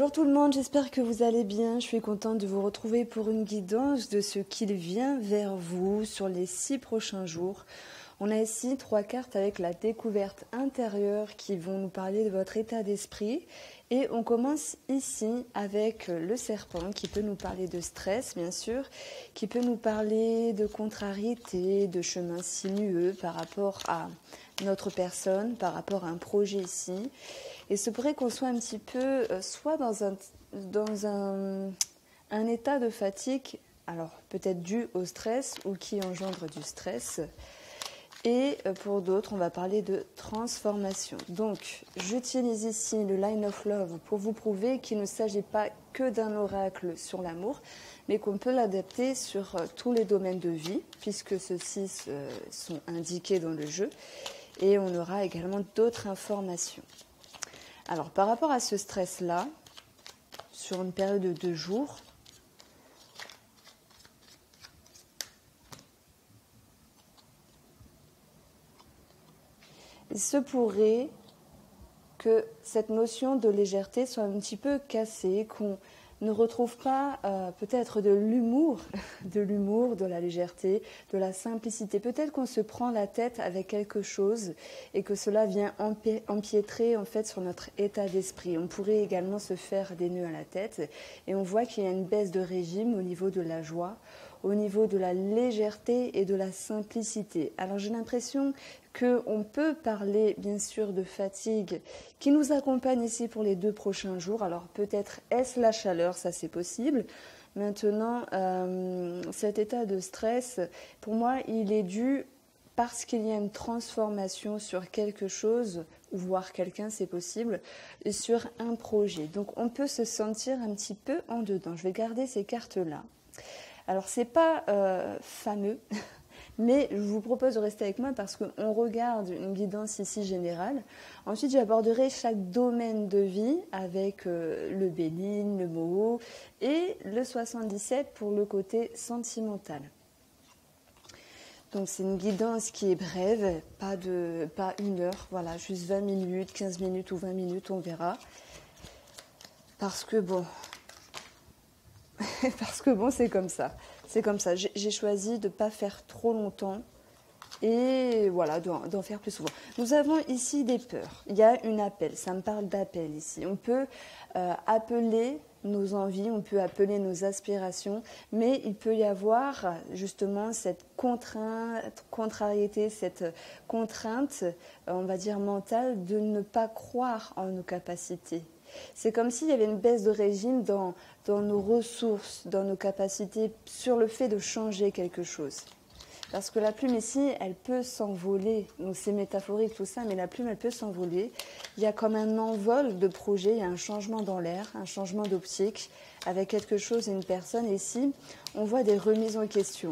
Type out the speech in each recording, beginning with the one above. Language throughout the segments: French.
Bonjour tout le monde, j'espère que vous allez bien. Je suis contente de vous retrouver pour une guidance de ce qu'il vient vers vous sur les 6 prochains jours. On a ici 3 cartes avec la découverte intérieure qui vont nous parler de votre état d'esprit. Et on commence ici avec le serpent qui peut nous parler de stress, bien sûr, qui peut nous parler de contrariété, de chemins sinueux par rapport à notre personne, par rapport à un projet ici. Et se pourrait qu'on soit un petit peu, soit dans un état de fatigue, alors peut-être dû au stress ou qui engendre du stress. Et pour d'autres, on va parler de transformation. Donc, j'utilise ici le Line of Love pour vous prouver qu'il ne s'agit pas que d'un oracle sur l'amour, mais qu'on peut l'adapter sur tous les domaines de vie, puisque ceux-ci sont indiqués dans le jeu. Et on aura également d'autres informations. Alors, par rapport à ce stress-là, sur une période de 2 jours, il se pourrait que cette notion de légèreté soit un petit peu cassée, qu'on ne retrouve pas peut-être de l'humour, de la légèreté, de la simplicité. Peut-être qu'on se prend la tête avec quelque chose et que cela vient empiétrer en fait sur notre état d'esprit. On pourrait également se faire des nœuds à la tête et on voit qu'il y a une baisse de régime au niveau de la joie, au niveau de la légèreté et de la simplicité. Alors j'ai l'impression qu'on peut parler bien sûr de fatigue qui nous accompagne ici pour les 2 prochains jours. Alors peut-être est-ce la chaleur, ça c'est possible. Maintenant, cet état de stress, pour moi, il est dû parce qu'il y a une transformation sur quelque chose, ou voir quelqu'un, c'est possible, sur un projet. Donc on peut se sentir un petit peu en dedans. Je vais garder ces cartes-là. Alors, ce n'est pas fameux, mais je vous propose de rester avec moi parce qu'on regarde une guidance ici générale. Ensuite, j'aborderai chaque domaine de vie avec le Béline, le Moho et le 77 pour le côté sentimental. Donc, c'est une guidance qui est brève, pas 1 heure, voilà, juste 20 minutes, 15 minutes ou 20 minutes, on verra. Parce que bon... c'est comme ça. C'est comme ça. J'ai choisi de ne pas faire trop longtemps et voilà, d'en faire plus souvent. Nous avons ici des peurs. Il y a une appel. Ça me parle d'appel ici. On peut appeler nos envies, on peut appeler nos aspirations, mais il peut y avoir justement cette contrariété, cette contrainte, on va dire mentale, de ne pas croire en nos capacités. C'est comme s'il y avait une baisse de régime dans nos ressources, dans nos capacités, sur le fait de changer quelque chose. Parce que la plume ici, elle peut s'envoler. Donc c'est métaphorique tout ça, mais la plume, elle peut s'envoler. Il y a comme un envol de projet, il y a un changement dans l'air, un changement d'optique avec quelque chose et une personne. Et ici, on voit des remises en question.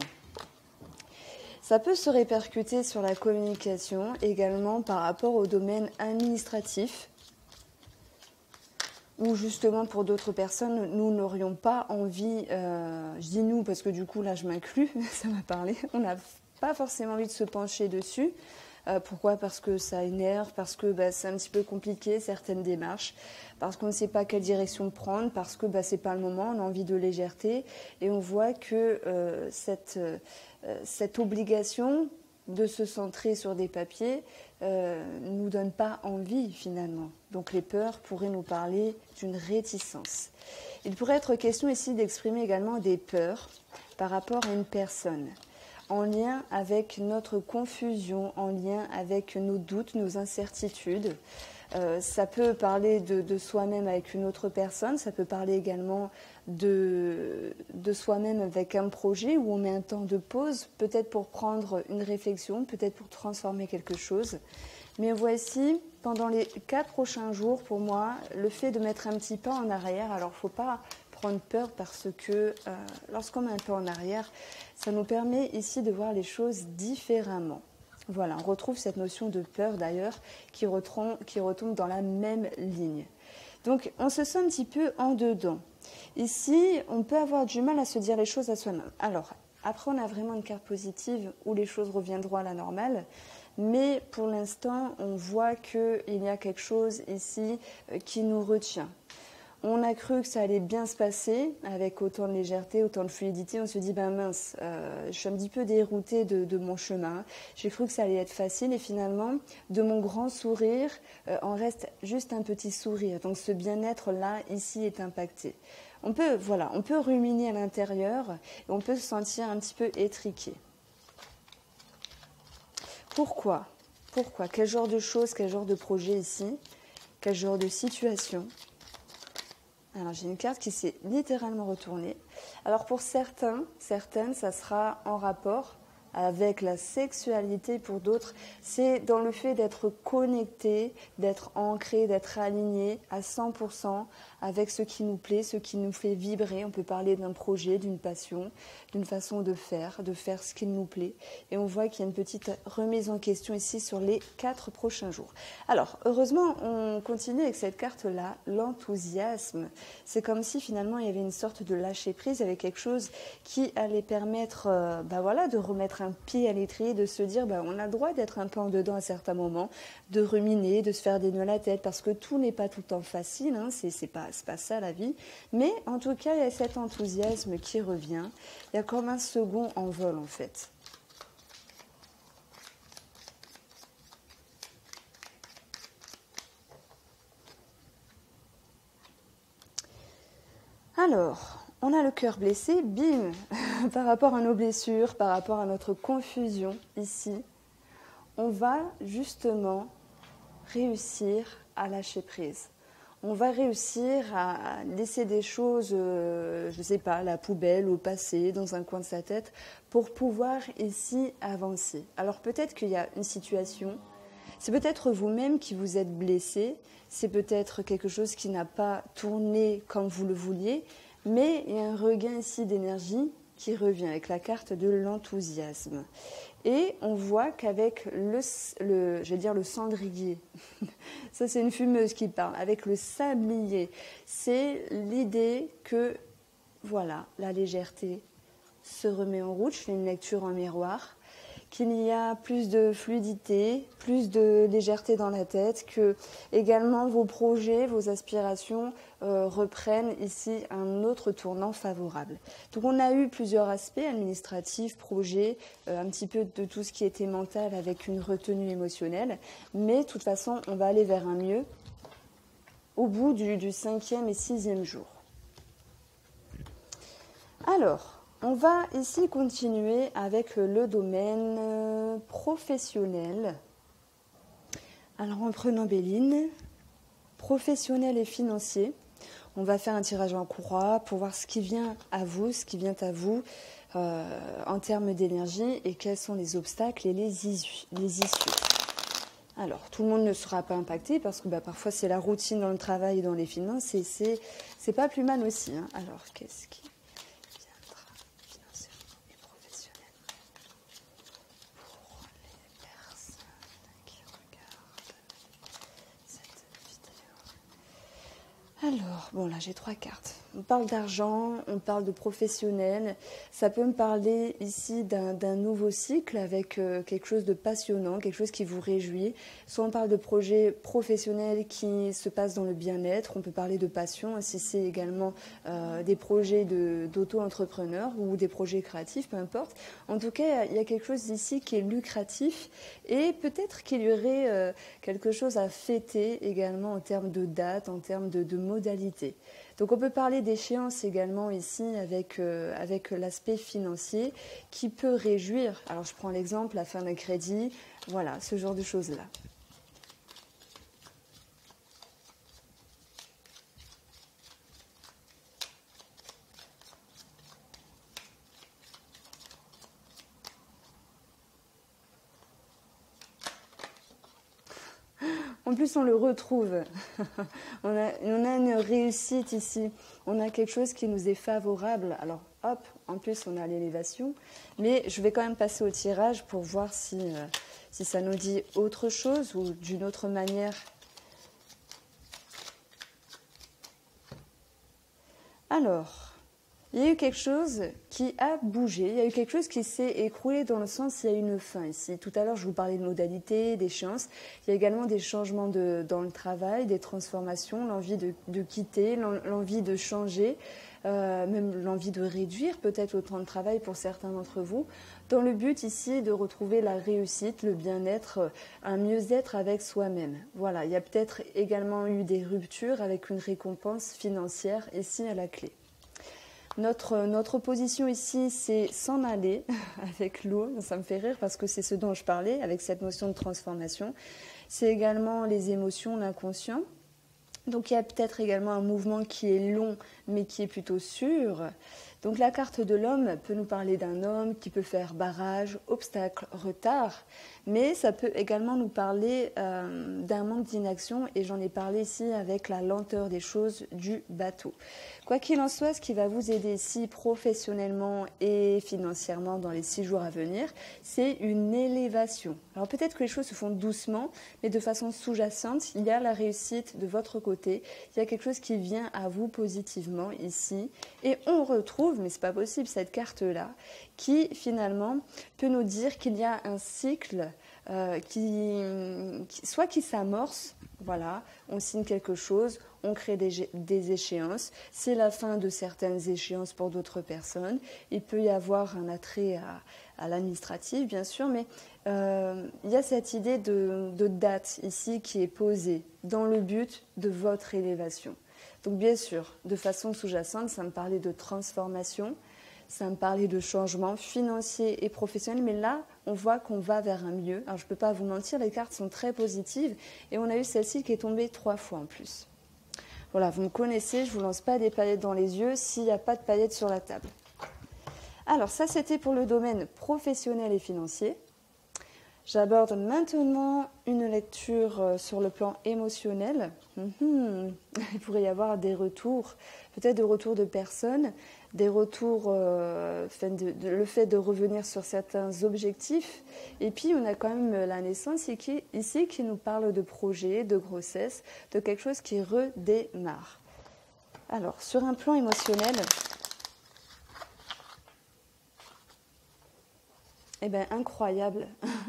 Ça peut se répercuter sur la communication, également par rapport au domaine administratif, où justement pour d'autres personnes, nous n'aurions pas envie, je dis nous parce que du coup là je m'inclus, ça m'a parlé, on n'a pas forcément envie de se pencher dessus. Pourquoi ? Parce que ça énerve, parce que c'est un petit peu compliqué certaines démarches, parce qu'on ne sait pas quelle direction prendre, parce que c'est pas le moment, on a envie de légèreté et on voit que cette obligation de se centrer sur des papiers ne nous donne pas envie finalement. Donc les peurs pourraient nous parler d'une réticence. Il pourrait être question ici d'exprimer également des peurs par rapport à une personne, en lien avec notre confusion, en lien avec nos doutes, nos incertitudes. Ça peut parler de soi-même avec une autre personne, ça peut parler également de soi-même avec un projet où on met un temps de pause, peut-être pour prendre une réflexion, peut-être pour transformer quelque chose. Mais voici, pendant les 4 prochains jours, pour moi, le fait de mettre un petit pas en arrière, alors il ne faut pas prendre peur parce que lorsqu'on met un pas en arrière, ça nous permet ici de voir les choses différemment. Voilà, on retrouve cette notion de peur d'ailleurs qui retombe dans la même ligne. Donc on se sent un petit peu en dedans. Ici, on peut avoir du mal à se dire les choses à soi-même. Alors, après on a vraiment une carte positive où les choses reviendront à la normale. Mais pour l'instant, on voit qu'il y a quelque chose ici qui nous retient. On a cru que ça allait bien se passer avec autant de légèreté, autant de fluidité. On se dit, ben mince, je suis un petit peu déroutée de mon chemin. J'ai cru que ça allait être facile et finalement, de mon grand sourire, en reste juste un petit sourire. Donc ce bien-être-là, ici, est impacté. On peut ruminer à l'intérieur et on peut se sentir un petit peu étriqué. Pourquoi ? Quel genre de choses, quel genre de projet ici ? Quel genre de situation ? Alors j'ai une carte qui s'est littéralement retournée. Alors pour certaines, ça sera en rapport avec la sexualité. Pour d'autres, c'est dans le fait d'être connecté, d'être ancré, d'être aligné à 100% avec ce qui nous plaît, ce qui nous fait vibrer. On peut parler d'un projet, d'une passion, d'une façon de faire ce qui nous plaît. Et on voit qu'il y a une petite remise en question ici sur les 4 prochains jours. Alors, heureusement, on continue avec cette carte-là, l'enthousiasme. C'est comme si finalement il y avait une sorte de lâcher-prise avec quelque chose qui allait permettre de remettre un pied à l'étrier, de se dire on a le droit d'être un peu en dedans à certains moments, de ruminer, de se faire des nœuds à la tête, parce que tout n'est pas tout le temps facile, hein, c'est pas ça la vie. Mais en tout cas, il y a cet enthousiasme qui revient. Il y a comme un second envol en fait. Alors, on a le cœur blessé, bim, par rapport à nos blessures, par rapport à notre confusion ici, on va justement réussir à lâcher prise. On va réussir à laisser des choses, je ne sais pas, à la poubelle, au passé, dans un coin de sa tête, pour pouvoir ici avancer. Alors peut-être qu'il y a une situation, c'est peut-être vous-même qui vous êtes blessé, c'est peut-être quelque chose qui n'a pas tourné comme vous le vouliez, mais il y a un regain ici d'énergie qui revient avec la carte de l'enthousiasme. Et on voit qu'avec le cendrier, ça c'est une fumeuse qui parle, avec le sablier, c'est l'idée que, voilà, la légèreté se remet en route. Je fais une lecture en miroir, qu'il y a plus de fluidité, plus de légèreté dans la tête, que également vos projets, vos aspirations reprennent ici un autre tournant favorable. Donc on a eu plusieurs aspects administratifs, projets, un petit peu de tout ce qui était mental avec une retenue émotionnelle, mais de toute façon on va aller vers un mieux au bout du 5e et 6e jour. Alors, on va ici continuer avec le domaine professionnel. Alors en prenant Béline, professionnel et financier, on va faire un tirage en croix pour voir ce qui vient à vous, en termes d'énergie et quels sont les obstacles et les issues. Alors, tout le monde ne sera pas impacté parce que parfois c'est la routine dans le travail et dans les finances et c'est pas plus mal aussi. Hein. Alors, qu'est-ce qui viendra financièrement et professionnellement pour les personnes qui regardent cette vidéo? Alors, bon là j'ai 3 cartes. On parle d'argent, on parle de professionnel. Ça peut me parler ici d'un nouveau cycle avec quelque chose de passionnant, quelque chose qui vous réjouit. Soit on parle de projets professionnels qui se passent dans le bien-être. On peut parler de passion, si c'est également des projets d'auto-entrepreneurs ou des projets créatifs, peu importe. En tout cas, il y a quelque chose ici qui est lucratif et peut-être qu'il y aurait quelque chose à fêter également en termes de date, en termes de modalités. Donc on peut parler d'échéance également ici avec l'aspect financier qui peut réjouir. Alors je prends l'exemple, la fin d'un crédit, voilà, ce genre de choses-là. En plus, on le retrouve. on a une réussite ici. On a quelque chose qui nous est favorable. Alors, hop, en plus, on a l'élévation. Mais je vais quand même passer au tirage pour voir si ça nous dit autre chose ou d'une autre manière. Alors, Il y a eu quelque chose qui a bougé, il y a eu quelque chose qui s'est écroulé dans le sens, il y a une fin ici. Tout à l'heure, je vous parlais de modalités, d'échéances. Il y a également des changements dans le travail, des transformations, l'envie de quitter, l'envie de changer, même l'envie de réduire peut-être le temps de travail pour certains d'entre vous, dans le but ici de retrouver la réussite, le bien-être, un mieux-être avec soi-même. Voilà, il y a peut-être également eu des ruptures avec une récompense financière ici à la clé. Notre position ici, c'est s'en aller avec l'eau. Ça me fait rire parce que c'est ce dont je parlais avec cette notion de transformation. C'est également les émotions, l'inconscient. Donc il y a peut-être également un mouvement qui est long mais qui est plutôt sûr. Donc la carte de l'homme peut nous parler d'un homme qui peut faire barrage, obstacle, retard, mais ça peut également nous parler d'un manque d'inaction, et j'en ai parlé ici avec la lenteur des choses du bateau. Quoi qu'il en soit, ce qui va vous aider ici professionnellement et financièrement dans les 6 jours à venir, c'est une élévation. Alors peut-être que les choses se font doucement, mais de façon sous-jacente, il y a la réussite de votre côté, il y a quelque chose qui vient à vous positivement ici, et on retrouve, mais c'est pas possible, cette carte-là, qui finalement peut nous dire qu'il y a un cycle soit qui s'amorce, voilà, on signe quelque chose, on crée des échéances, c'est la fin de certaines échéances pour d'autres personnes, il peut y avoir un attrait à l'administratif bien sûr, mais il y a cette idée de date ici qui est posée dans le but de votre élévation. Donc bien sûr, de façon sous-jacente, ça me parlait de transformation, ça me parlait de changement financier et professionnel, mais là, on voit qu'on va vers un mieux. Alors je ne peux pas vous mentir, les cartes sont très positives, et on a eu celle-ci qui est tombée 3 fois en plus. Voilà, vous me connaissez, je ne vous lance pas des paillettes dans les yeux s'il n'y a pas de paillettes sur la table. Alors ça, c'était pour le domaine professionnel et financier. J'aborde maintenant une lecture sur le plan émotionnel. Il pourrait y avoir des retours, peut-être des retours de personnes, des retours, le fait de revenir sur certains objectifs. Et puis, on a quand même la naissance ici qui nous parle de projet, de grossesse, de quelque chose qui redémarre. Alors, sur un plan émotionnel, eh bien, incroyable.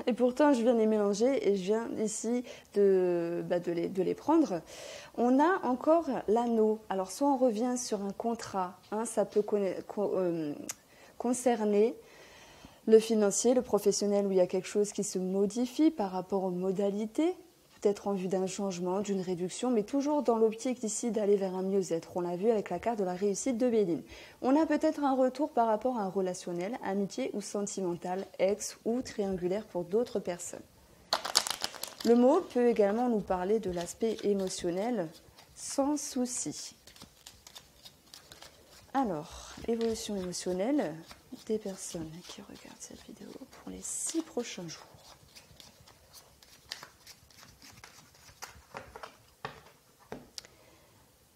Et pourtant, je viens de les mélanger et je viens ici de les prendre. On a encore l'anneau. Alors, soit on revient sur un contrat, ça peut concerner le financier, le professionnel, où il y a quelque chose qui se modifie par rapport aux modalités, peut-être en vue d'un changement, d'une réduction, mais toujours dans l'optique ici d'aller vers un mieux-être. On l'a vu avec la carte de la réussite de Béline. On a peut-être un retour par rapport à un relationnel, amitié ou sentimental, ex ou triangulaire pour d'autres personnes. Le mot peut également nous parler de l'aspect émotionnel, sans souci. Alors, évolution émotionnelle des personnes qui regardent cette vidéo pour les 6 prochains jours.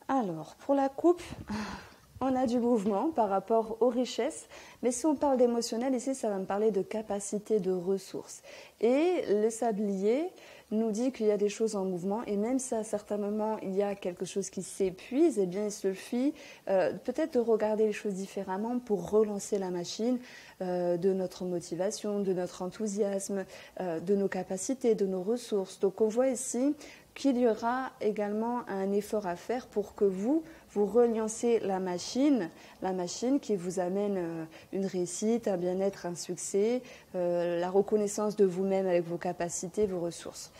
Alors, pour la coupe, on a du mouvement par rapport aux richesses, mais si on parle d'émotionnel, ici, ça va me parler de capacité de ressources. Et le sablier nous dit qu'il y a des choses en mouvement, et même si à certains moments, il y a quelque chose qui s'épuise, eh bien, il suffit peut-être de regarder les choses différemment pour relancer la machine de notre motivation, de notre enthousiasme, de nos capacités, de nos ressources. Donc, on voit ici qu'il y aura également un effort à faire pour que vous relancez la machine qui vous amène une réussite, un bien-être, un succès, la reconnaissance de vous-même avec vos capacités, vos ressources.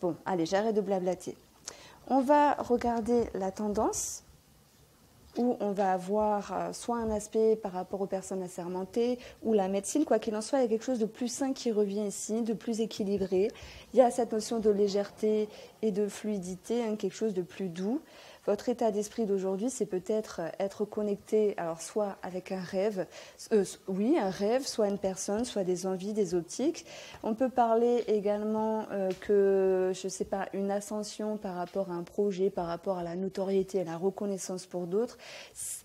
Bon, allez, j'arrête de blablater. On va regarder la tendance, où on va avoir soit un aspect par rapport aux personnes assermentées ou la médecine. Quoi qu'il en soit, il y a quelque chose de plus sain qui revient ici, de plus équilibré. Il y a cette notion de légèreté et de fluidité, quelque chose de plus doux. Votre état d'esprit d'aujourd'hui, c'est peut-être être connecté, alors soit avec un rêve, un rêve, soit une personne, soit des envies, des optiques. On peut parler également que, je ne sais pas, une ascension par rapport à un projet, par rapport à la notoriété, à la reconnaissance pour d'autres,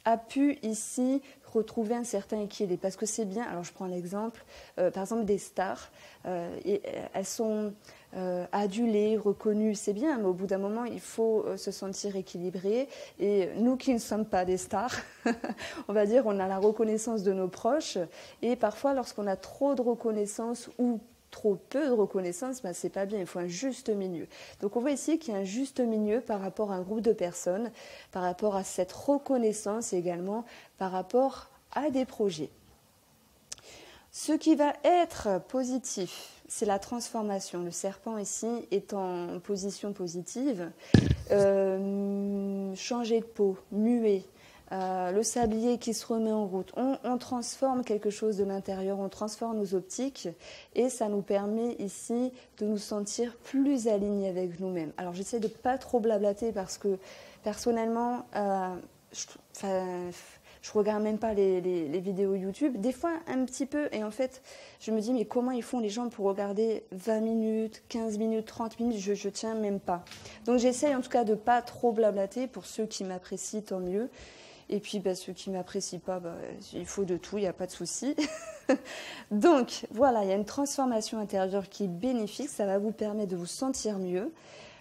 a pu ici retrouver un certain équilibre. Parce que c'est bien, alors je prends l'exemple, par exemple des stars, elles sont adulées, reconnues, c'est bien, mais au bout d'un moment, il faut se sentir équilibré. Et nous qui ne sommes pas des stars, on va dire, on a la reconnaissance de nos proches. Et parfois, lorsqu'on a trop de reconnaissance ou trop peu de reconnaissance, ben, c'est pas bien, il faut un juste milieu. Donc on voit ici qu'il y a un juste milieu par rapport à un groupe de personnes, par rapport à cette reconnaissance et également par rapport à des projets. Ce qui va être positif, c'est la transformation. Le serpent ici est en position positive. Changer de peau, muer, le sablier qui se remet en route. On transforme quelque chose de l'intérieur, on transforme nos optiques et ça nous permet ici de nous sentir plus alignés avec nous-mêmes. Alors j'essaie de ne pas trop blablater parce que personnellement, je regarde même pas les vidéos YouTube, des fois un petit peu, et en fait, je me dis, mais comment ils font les gens pour regarder 20 minutes, 15 minutes, 30 minutes, je tiens même pas. Donc j'essaye en tout cas de pas trop blablater, pour ceux qui m'apprécient, tant mieux. Et puis ceux qui ne m'apprécient pas, il faut de tout, il n'y a pas de souci. Donc voilà, il y a une transformation intérieure qui est bénéfique, ça va vous permettre de vous sentir mieux.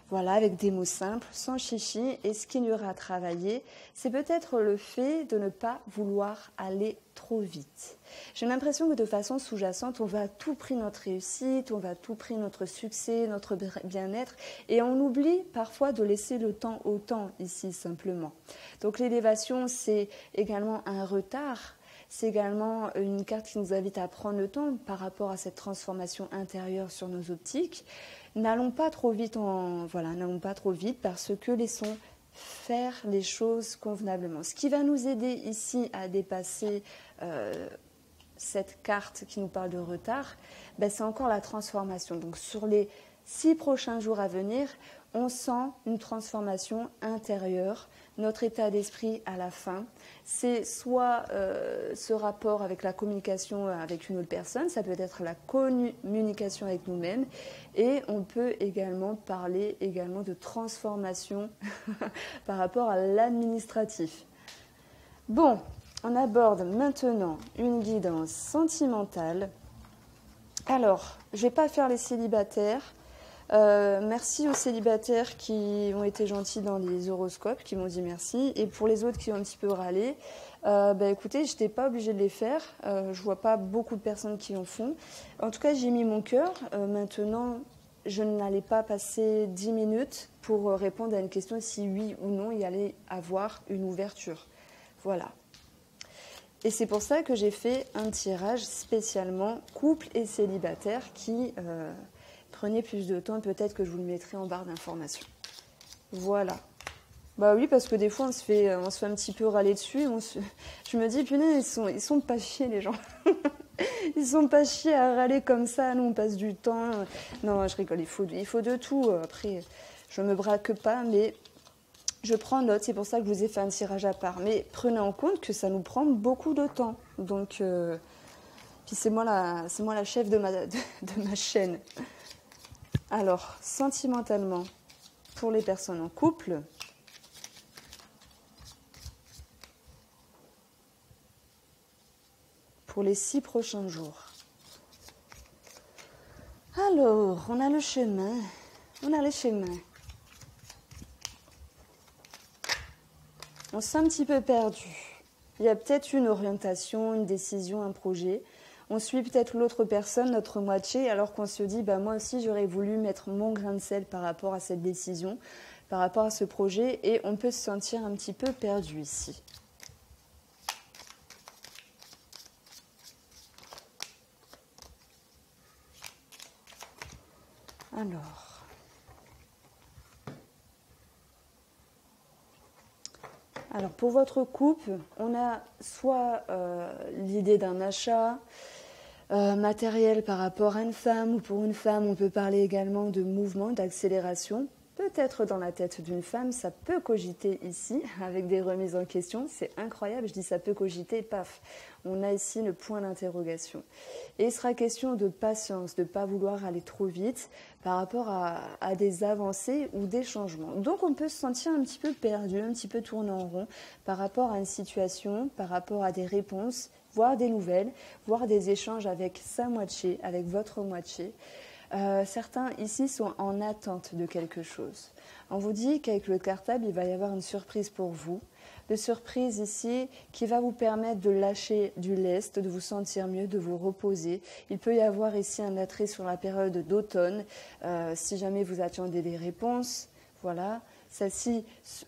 Voilà, avec des mots simples, sans chichi. Et ce qu'il y aura à travailler, c'est peut-être le fait de ne pas vouloir aller trop vite. J'ai l'impression que de façon sous-jacente, on veut à tout prix notre réussite, on veut à tout prix notre succès, notre bien-être. Et on oublie parfois de laisser le temps au temps ici, simplement. Donc l'élévation, c'est également un retard. C'est également une carte qui nous invite à prendre le temps par rapport à cette transformation intérieure sur nos optiques. N'allons pas trop vite, n'allons pas trop vite parce que laissons faire les choses convenablement. Ce qui va nous aider ici à dépasser cette carte qui nous parle de retard, c'est encore la transformation. Donc sur les 6 prochains jours à venir, on sent une transformation intérieure. Notre état d'esprit à la fin, c'est soit ce rapport avec la communication avec une autre personne, ça peut être la communication avec nous-mêmes, et on peut également parler de transformation par rapport à l'administratif. Bon, on aborde maintenant une guidance sentimentale. Alors, je ne vais pas faire les célibataires. Merci aux célibataires qui ont été gentils dans les horoscopes, qui m'ont dit merci. Et pour les autres qui ont un petit peu râlé, écoutez, je n'étais pas obligée de les faire. Je vois pas beaucoup de personnes qui en font. En tout cas, j'ai mis mon cœur. Maintenant, je n'allais pas passer 10 minutes pour répondre à une question si oui ou non il y allait avoir une ouverture. Voilà. Et c'est pour ça que j'ai fait un tirage spécialement couple et célibataire qui... Prenez plus de temps, peut-être que je vous le mettrai en barre d'informations. Voilà. Bah oui, parce que des fois, on se fait un petit peu râler dessus. Je me dis, punaise, ils sont pas chiés, les gens. Ils sont pas chiés à râler comme ça. Nous, on passe du temps. Non, je rigole, il faut de tout. Après, je me braque pas, mais je prends note. C'est pour ça que je vous ai fait un tirage à part. Mais prenez en compte que ça nous prend beaucoup de temps. Donc, puis c'est moi la chef de ma chaîne. Alors, sentimentalement, pour les personnes en couple, pour les 6 prochains jours. Alors, on a le chemin, on se sent un petit peu perdu. Il y a peut-être une orientation, une décision, un projet. On suit peut-être l'autre personne, notre moitié, alors qu'on se dit, moi aussi j'aurais voulu mettre mon grain de sel par rapport à cette décision, par rapport à ce projet, et on peut se sentir un petit peu perdu ici. Alors pour votre couple, on a soit l'idée d'un achat matériel par rapport à une femme, ou pour une femme, on peut parler également de mouvement, d'accélération. peut-être dans la tête d'une femme, ça peut cogiter ici, avec des remises en question. C'est incroyable, je dis ça peut cogiter, paf. On a ici le point d'interrogation. Et il sera question de patience, de ne pas vouloir aller trop vite par rapport à des avancées ou des changements. Donc on peut se sentir un petit peu perdu, un petit peu tourné en rond par rapport à une situation, par rapport à des réponses, voire des nouvelles, voire des échanges avec sa moitié, avec votre moitié. Certains ici sont en attente de quelque chose. On vous dit qu'avec le cartable, il va y avoir une surprise pour vous. De surprise ici qui va vous permettre de lâcher du lest, de vous sentir mieux, de vous reposer. Il peut y avoir ici un attrait sur la période d'automne. Si jamais vous attendez des réponses, voilà, celle-ci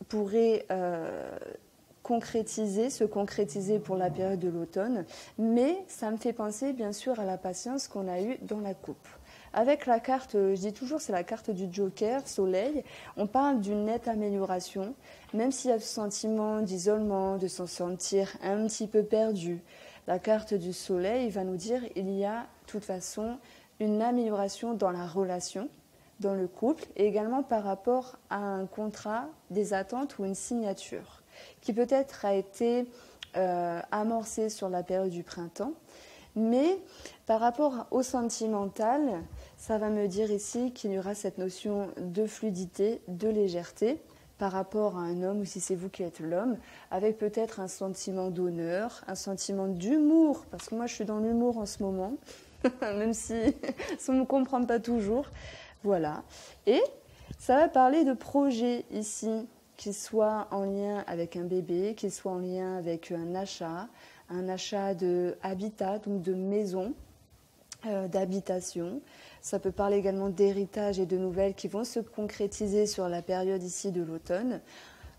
pourrait se concrétiser pour la période de l'automne. Mais ça me fait penser bien sûr à la patience qu'on a eue dans la coupe. Avec la carte, je dis toujours, c'est la carte du Joker, Soleil, on parle d'une nette amélioration, même s'il y a ce sentiment d'isolement, de se sentir un petit peu perdu. La carte du Soleil va nous dire qu'il y a de toute façon une amélioration dans la relation, dans le couple, et également par rapport à un contrat, des attentes ou une signature, qui peut-être a été amorcée sur la période du printemps. Mais par rapport au sentimental, ça va me dire ici qu'il y aura cette notion de fluidité, de légèreté par rapport à un homme, ou si c'est vous qui êtes l'homme, avec peut-être un sentiment d'honneur, un sentiment d'humour, parce que moi je suis dans l'humour en ce moment, même si ça ne me comprend pas toujours. Voilà. Et ça va parler de projets ici, qu'ils soient en lien avec un bébé, qu'ils soient en lien avec un achat de habitat, donc de maison, d'habitation. Ça peut parler également d'héritage et de nouvelles qui vont se concrétiser sur la période ici de l'automne.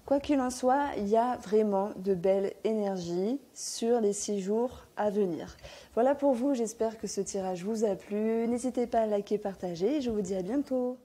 Quoi qu'il en soit, il y a vraiment de belles énergies sur les 6 jours à venir. Voilà pour vous, j'espère que ce tirage vous a plu. N'hésitez pas à liker, partager et je vous dis à bientôt.